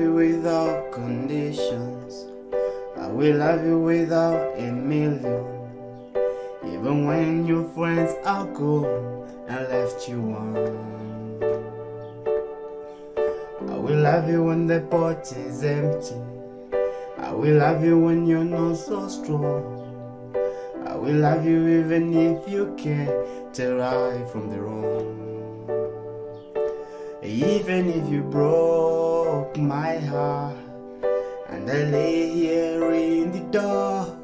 you without conditions. I will love you without a million. Even when your friends are gone and left you one. I will love you when the pot is empty. I will love you when you're not so strong. I will love you even if you can't tell right from the wrong. Even if you broke my heart and I lay here in the dark,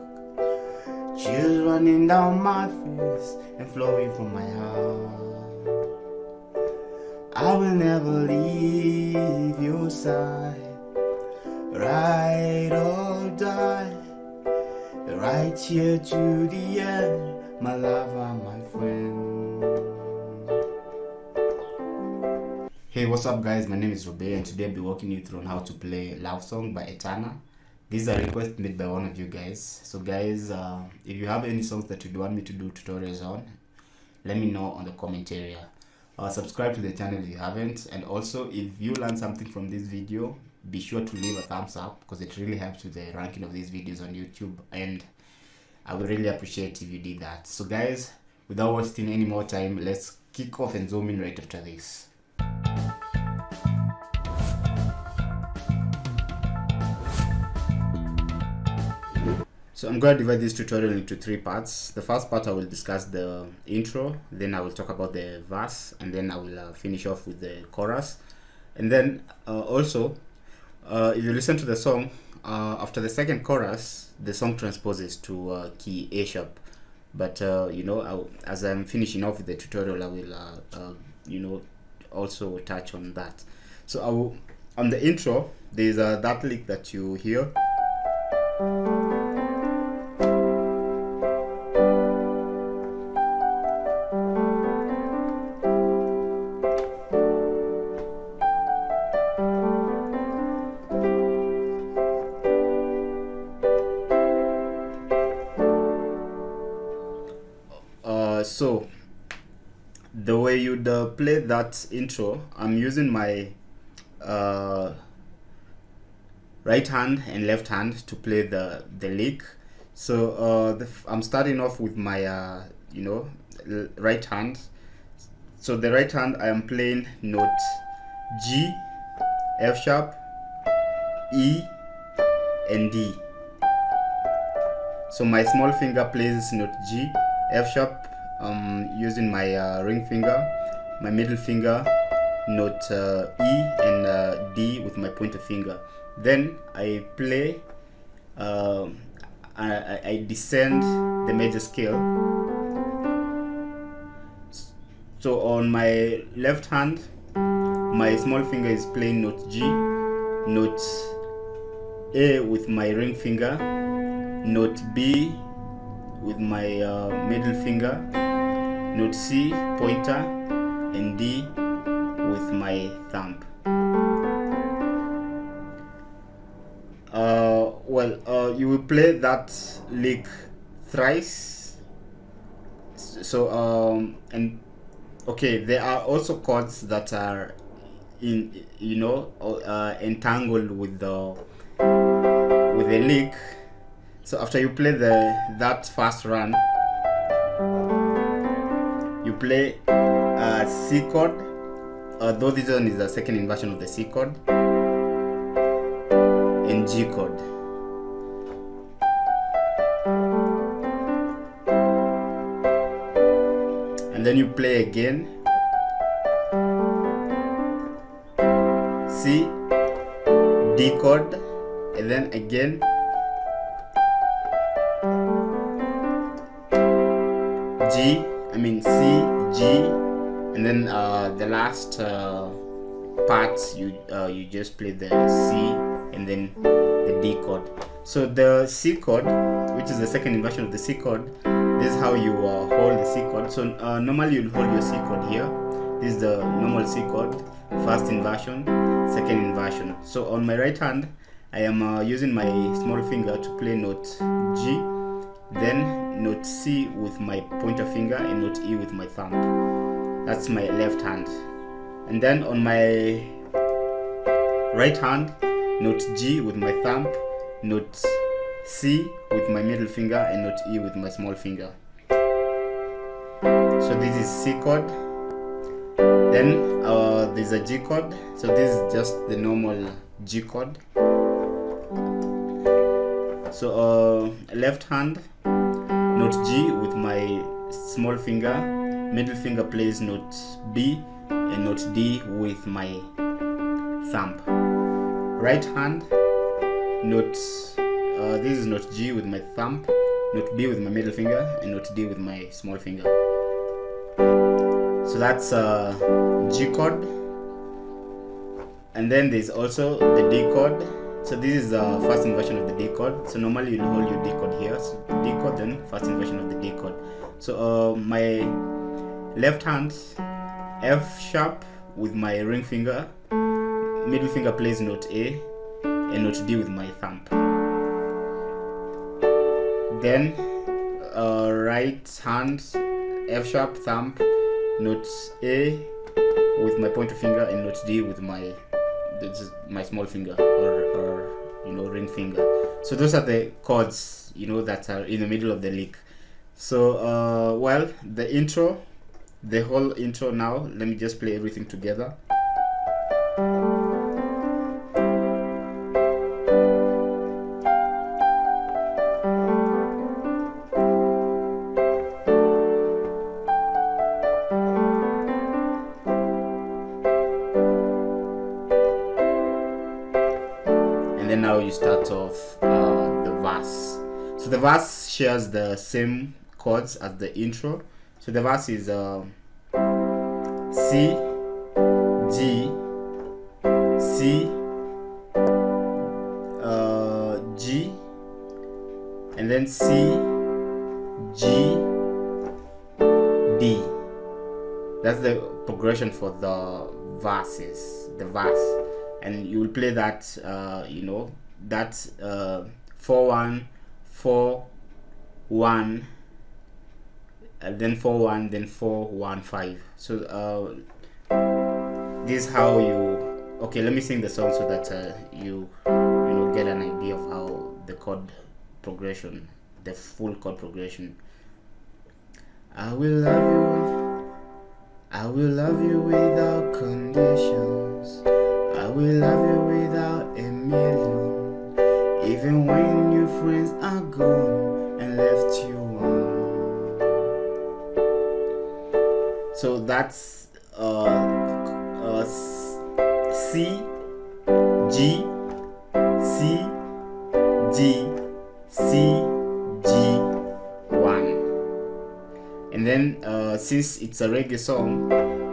chills running down my face and flowing from my heart. I will never leave your side, ride or die, right here to the end, my lover, my friend. Hey, what's up guys, my name is Robe and today I'll be walking you through on how to play Love Song by Etana. This is a request made by one of you guys. So guys, if you have any songs that you'd want me to do tutorials on, let me know on the comment area. Subscribe to the channel if you haven't, and also if you learned something from this video, be sure to leave a thumbs up because it really helps with the ranking of these videos on YouTube, and I would really appreciate if you did that. So guys, without wasting any more time, let's kick off and zoom in right after this. So I'm going to divide this tutorial into 3 parts. The first part I will discuss the intro, then I will talk about the verse, and then I will finish off with the chorus. And then also, if you listen to the song, after the second chorus, the song transposes to key A sharp. But you know, as I'm finishing off with the tutorial, I will you know, also touch on that. So on the intro, there's that lick that you hear. So the way you'd play that intro, I'm using my right hand and left hand to play the lick. So I'm starting off with my you know, right hand. So the right hand, I am playing note G, F sharp, E and D. So my small finger plays note G, F sharp, using my ring finger, my middle finger, note E and D with my pointer finger. Then I play, I descend the major scale. So on my left hand, my small finger is playing note G, note A with my ring finger, note B with my middle finger, note C, pointer, and D with my thumb. You will play that lick thrice. So and okay, there are also chords that are in, you know, entangled with the lick. So after you play that first run, you play a C chord, though this one is the second inversion of the C chord, and G chord. And then you play again C, D chord, and then again C, G, and then the last part you just play the C and then the D chord. So the C chord, which is the second inversion of the C chord, this is how you hold the C chord. So normally you'll hold your C chord here. This is the normal C chord, first inversion, second inversion. So on my right hand, I am using my small finger to play note G, then note C with my pointer finger and note E with my thumb. That's my left hand. And then on my right hand, note G with my thumb, note C with my middle finger, and note E with my small finger. So this is C chord. Then there's a G chord. So this is just the normal G chord. So left hand, note G with my small finger, middle finger plays note B, and note D with my thumb. Right hand, note this is note G with my thumb, note B with my middle finger, and note D with my small finger. So that's G chord. And then there's also the D chord. So this is the first inversion of the D chord. So normally you'll hold your D chord here. So D chord, then first inversion of the D chord. So my left hand, F sharp with my ring finger, middle finger plays note A, and note D with my thumb. Then right hand, F sharp, thumb, note A with my pointer finger, and note D with my small finger, or ring finger. So those are the chords that are in the middle of the lick. So well, the whole intro now, let me just play everything together. And then now you start off the verse. So the verse shares the same chords as the intro. So the verse is C, G, C, G, and then C, G, D. That's the progression for the verses, the verse. And you will play that, that 4-1, 4-1, and then 4-1, then 4-1-5. So this is how you. Okay, let me sing the song so that you get an idea of how the chord progression, the full chord progression. I will love you without conditions. I will love you without a million, even when your friends are gone and left you alone. So that's C, G, C, G, C, G, 1. And then since it's a reggae song,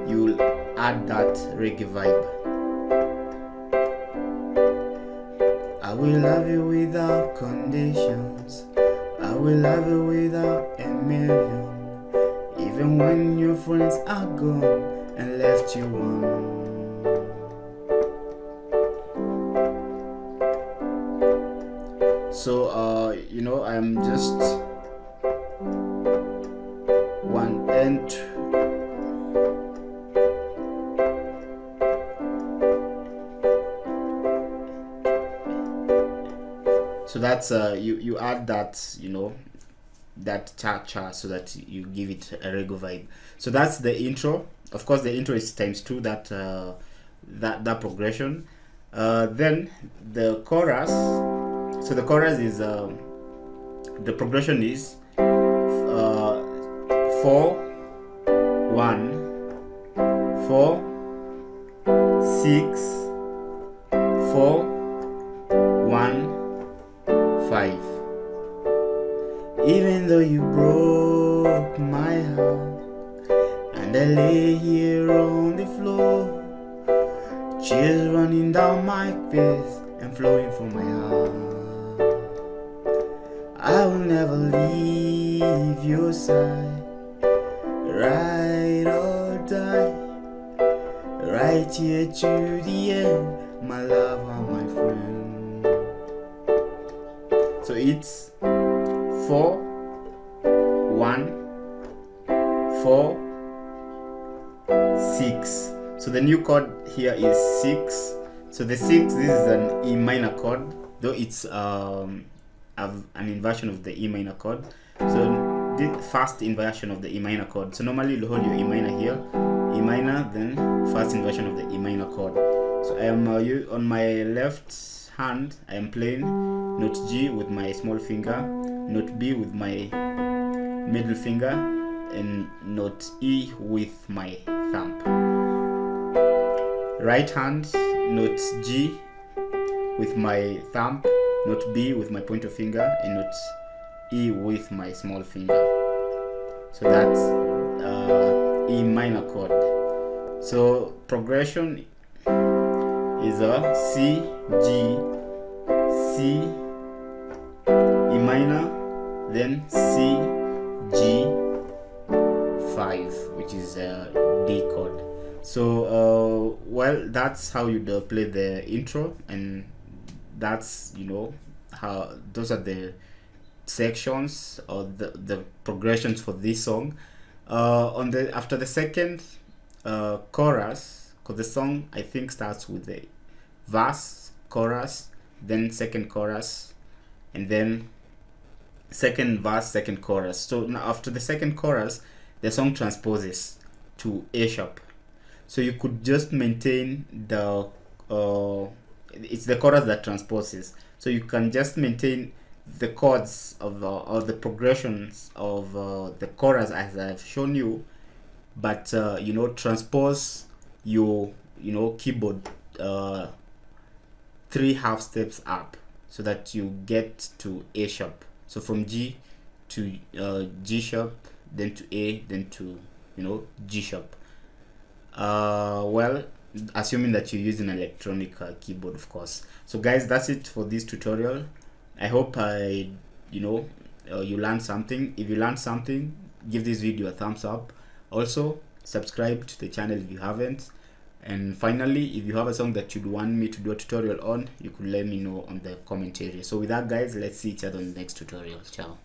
you'll add that reggae vibe. I will love you without conditions. I will love you without a million, even when your friends are gone and left you alone. So I'm just 1 and 2. So that's you add that that cha-cha so that you give it a reggae vibe. So that's the intro. Of course the intro is ×2 that progression. Then the chorus. So the chorus is the progression is 4 1 4 6 4 1 5. Even though you broke my heart and I lay here on the floor, tears running down my face and flowing from my heart, I will never leave your side, ride or die, right here to the end, my love and my friend. So it's 4 1 4 6. So the new chord here is 6 So the 6, this is an E minor chord, though it's an inversion of the E minor chord. So the first inversion of the E minor chord. So normally you hold your E minor here, E minor, then first inversion of the E minor chord. So I am on my left hand, I am playing note G with my small finger, note B with my middle finger, and note E with my thumb. Right hand, note G with my thumb, note B with my pointer finger, and note E with my small finger. So that's E minor chord. So progression is a C, G, C, E minor, then C, G, 5, which is a D chord. So well, that's how you play the intro, and that's, you know, how those are the sections or the progressions for this song. On the after the second chorus, because the song I think starts with the verse, chorus, then second chorus, and then second verse, second chorus. So now after the second chorus, the song transposes to A sharp. So you could just maintain the it's the chorus that transposes. So you can just maintain the chords of or the progressions of the chorus as I've shown you, but you know, transpose your, you know, keyboard 3 half steps up so that you get to A sharp. So from G to G sharp, then to A, then to, you know, G sharp. Well, assuming that you use an electronic keyboard, of course. So guys, that's it for this tutorial. I hope you know, you learned something. If you learned something, give this video a thumbs up. Also subscribe to the channel if you haven't. And finally, if you have a song that you'd want me to do a tutorial on, you could let me know on the comment area. So with that guys, let's see each other in the next tutorial. Ciao.